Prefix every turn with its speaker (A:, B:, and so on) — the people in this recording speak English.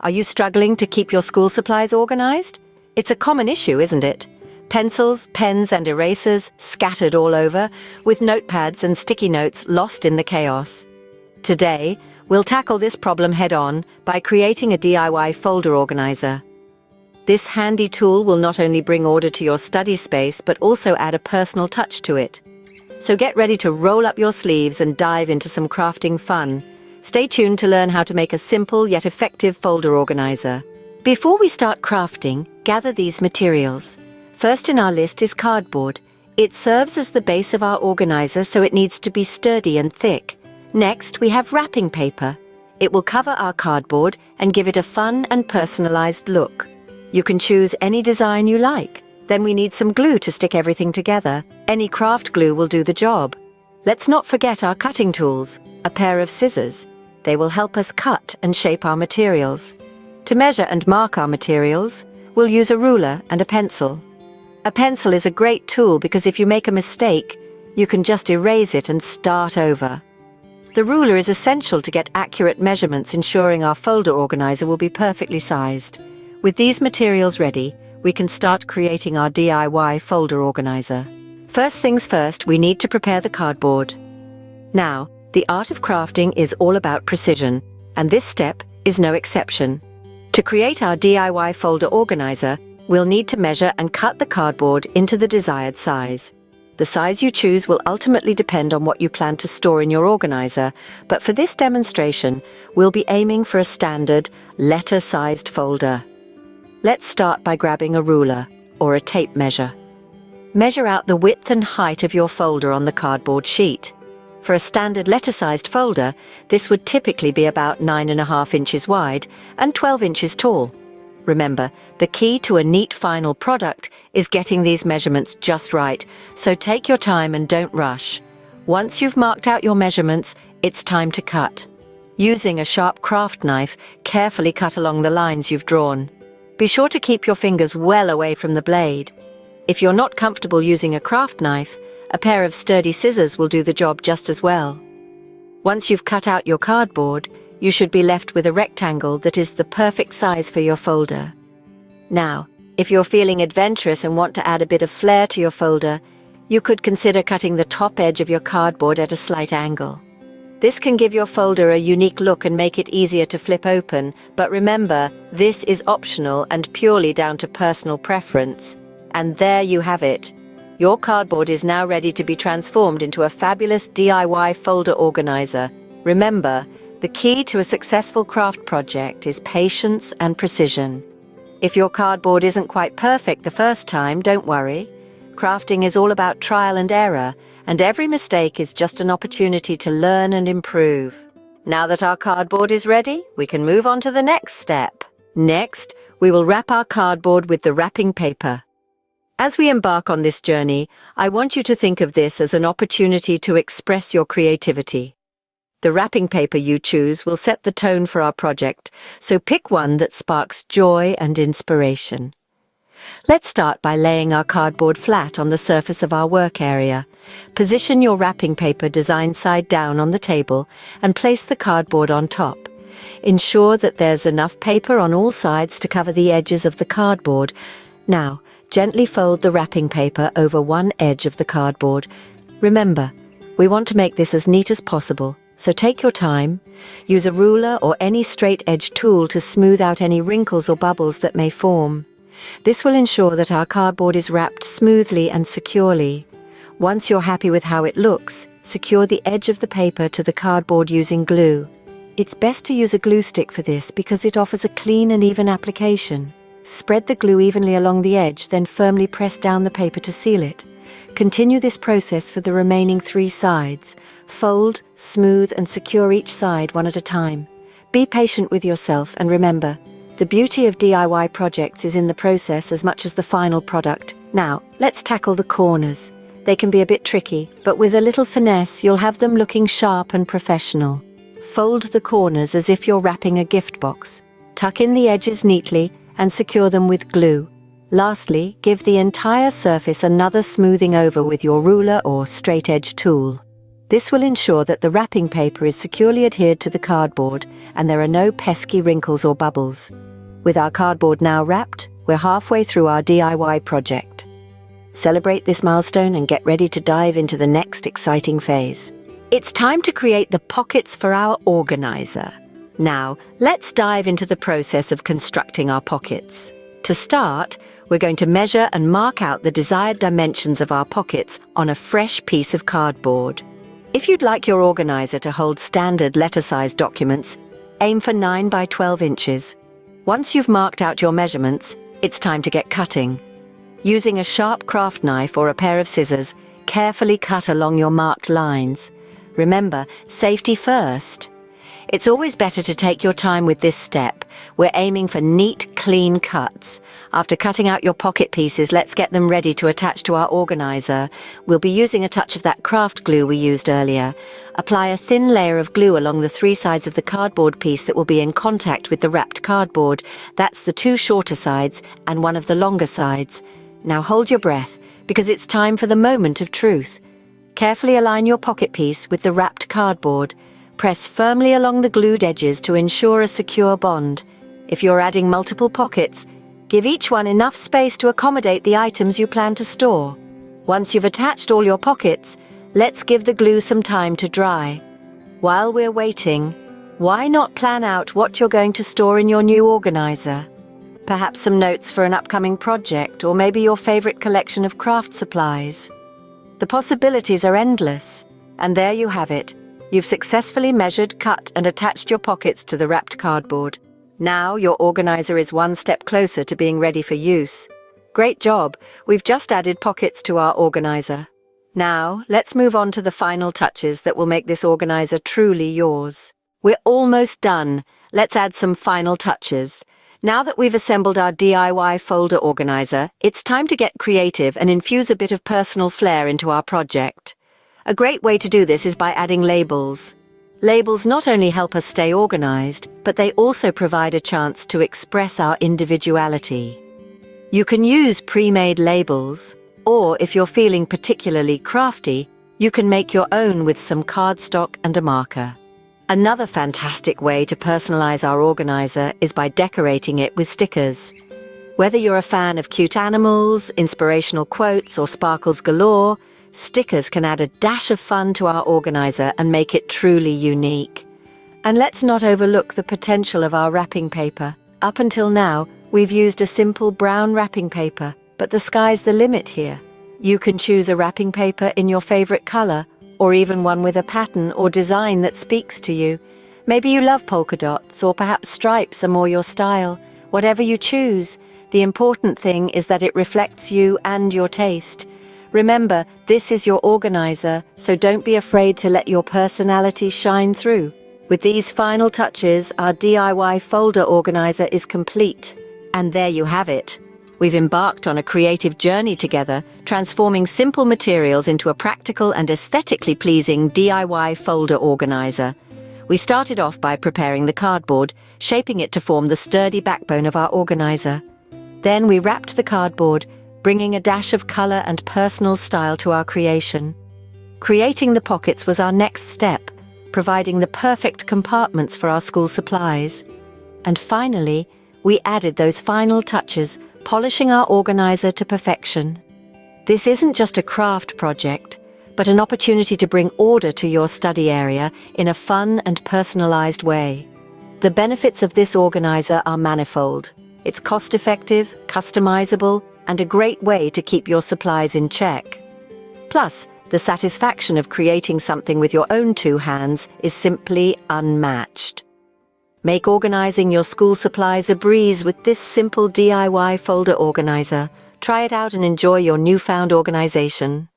A: Are you struggling to keep your school supplies organized? It's a common issue, isn't it? Pencils, pens, and erasers scattered all over, with notepads and sticky notes lost in the chaos. Today, we'll tackle this problem head-on by creating a DIY folder organizer. This handy tool will not only bring order to your study space, but also add a personal touch to it. So get ready to roll up your sleeves and dive into some crafting fun. Stay tuned to learn how to make a simple yet effective folder organizer. Before we start crafting, gather these materials. First in our list is cardboard. It serves as the base of our organizer, so it needs to be sturdy and thick. Next, we have wrapping paper. It will cover our cardboard and give it a fun and personalized look. You can choose any design you like. Then we need some glue to stick everything together. Any craft glue will do the job. Let's not forget our cutting tools, a pair of scissors. They will help us cut and shape our materials. To measure and mark our materials, we'll use a ruler and a pencil. A pencil is a great tool because if you make a mistake, you can just erase it and start over. The ruler is essential to get accurate measurements, ensuring our folder organizer will be perfectly sized. With these materials ready, we can start creating our DIY folder organizer. First things first, we need to prepare the cardboard. Now, the art of crafting is all about precision, and this step is no exception. To create our DIY folder organizer, we'll need to measure and cut the cardboard into the desired size. The size you choose will ultimately depend on what you plan to store in your organizer, but for this demonstration, we'll be aiming for a standard, letter-sized folder. Let's start by grabbing a ruler or a tape measure. Measure out the width and height of your folder on the cardboard sheet. For a standard letter-sized folder, this would typically be about 9.5 inches wide and 12 inches tall. Remember, the key to a neat final product is getting these measurements just right, so take your time and don't rush. Once you've marked out your measurements, it's time to cut. Using a sharp craft knife, carefully cut along the lines you've drawn. Be sure to keep your fingers well away from the blade. If you're not comfortable using a craft knife, a pair of sturdy scissors will do the job just as well. Once you've cut out your cardboard, you should be left with a rectangle that is the perfect size for your folder. Now, if you're feeling adventurous and want to add a bit of flair to your folder, you could consider cutting the top edge of your cardboard at a slight angle. This can give your folder a unique look and make it easier to flip open, but remember, this is optional and purely down to personal preference. And there you have it. Your cardboard is now ready to be transformed into a fabulous DIY folder organizer. Remember, the key to a successful craft project is patience and precision. If your cardboard isn't quite perfect the first time, don't worry. Crafting is all about trial and error, and every mistake is just an opportunity to learn and improve. Now that our cardboard is ready, we can move on to the next step. Next, we will wrap our cardboard with the wrapping paper. As we embark on this journey, I want you to think of this as an opportunity to express your creativity. The wrapping paper you choose will set the tone for our project, so pick one that sparks joy and inspiration. Let's start by laying our cardboard flat on the surface of our work area. Position your wrapping paper designed side down on the table and place the cardboard on top. Ensure that there's enough paper on all sides to cover the edges of the cardboard. Now, gently fold the wrapping paper over one edge of the cardboard. Remember, we want to make this as neat as possible, so take your time. Use a ruler or any straight-edged tool to smooth out any wrinkles or bubbles that may form. This will ensure that our cardboard is wrapped smoothly and securely. Once you're happy with how it looks, secure the edge of the paper to the cardboard using glue. It's best to use a glue stick for this because it offers a clean and even application. Spread the glue evenly along the edge, then firmly press down the paper to seal it. Continue this process for the remaining 3 sides. Fold, smooth, and secure each side one at a time. Be patient with yourself and remember, the beauty of DIY projects is in the process as much as the final product. Now, let's tackle the corners. They can be a bit tricky, but with a little finesse, you'll have them looking sharp and professional. Fold the corners as if you're wrapping a gift box. Tuck in the edges neatly and secure them with glue. Lastly, give the entire surface another smoothing over with your ruler or straight-edge tool. This will ensure that the wrapping paper is securely adhered to the cardboard and there are no pesky wrinkles or bubbles. With our cardboard now wrapped, we're halfway through our DIY project. Celebrate this milestone and get ready to dive into the next exciting phase. It's time to create the pockets for our organizer. Now, let's dive into the process of constructing our pockets. To start, we're going to measure and mark out the desired dimensions of our pockets on a fresh piece of cardboard. If you'd like your organizer to hold standard letter-sized documents, aim for 9 by 12 inches. Once you've marked out your measurements, it's time to get cutting. Using a sharp craft knife or a pair of scissors, carefully cut along your marked lines. Remember, safety first. It's always better to take your time with this step. We're aiming for neat, clean cuts. After cutting out your pocket pieces, let's get them ready to attach to our organizer. We'll be using a touch of that craft glue we used earlier. Apply a thin layer of glue along the 3 sides of the cardboard piece that will be in contact with the wrapped cardboard. That's the 2 shorter sides and 1 of the longer sides. Now hold your breath, because it's time for the moment of truth. Carefully align your pocket piece with the wrapped cardboard. Press firmly along the glued edges to ensure a secure bond. If you're adding multiple pockets, give each one enough space to accommodate the items you plan to store. Once you've attached all your pockets, let's give the glue some time to dry. While we're waiting, why not plan out what you're going to store in your new organizer? Perhaps some notes for an upcoming project, or maybe your favorite collection of craft supplies. The possibilities are endless, and there you have it. You've successfully measured, cut, and attached your pockets to the wrapped cardboard. Now your organizer is 1 step closer to being ready for use. Great job! We've just added pockets to our organizer. Now, let's move on to the final touches that will make this organizer truly yours. We're almost done. Let's add some final touches. Now that we've assembled our DIY folder organizer, it's time to get creative and infuse a bit of personal flair into our project. A great way to do this is by adding labels. Labels not only help us stay organized, but they also provide a chance to express our individuality. You can use pre-made labels, or if you're feeling particularly crafty, you can make your own with some cardstock and a marker. Another fantastic way to personalize our organizer is by decorating it with stickers. Whether you're a fan of cute animals, inspirational quotes, or sparkles galore, stickers can add a dash of fun to our organizer and make it truly unique. And let's not overlook the potential of our wrapping paper. Up until now, we've used a simple brown wrapping paper, but the sky's the limit here. You can choose a wrapping paper in your favorite color, or even one with a pattern or design that speaks to you. Maybe you love polka dots, or perhaps stripes are more your style. Whatever you choose, the important thing is that it reflects you and your taste. Remember, this is your organizer, so don't be afraid to let your personality shine through. With these final touches, our DIY folder organizer is complete. And there you have it. We've embarked on a creative journey together, transforming simple materials into a practical and aesthetically pleasing DIY folder organizer. We started off by preparing the cardboard, shaping it to form the sturdy backbone of our organizer. Then we wrapped the cardboard, bringing a dash of color and personal style to our creation. Creating the pockets was our next step, providing the perfect compartments for our school supplies. And finally, we added those final touches, polishing our organizer to perfection. This isn't just a craft project, but an opportunity to bring order to your study area in a fun and personalized way. The benefits of this organizer are manifold. It's cost-effective, customizable, and a great way to keep your supplies in check. Plus, the satisfaction of creating something with your own 2 hands is simply unmatched. Make organizing your school supplies a breeze with this simple DIY folder organizer. Try it out and enjoy your newfound organization.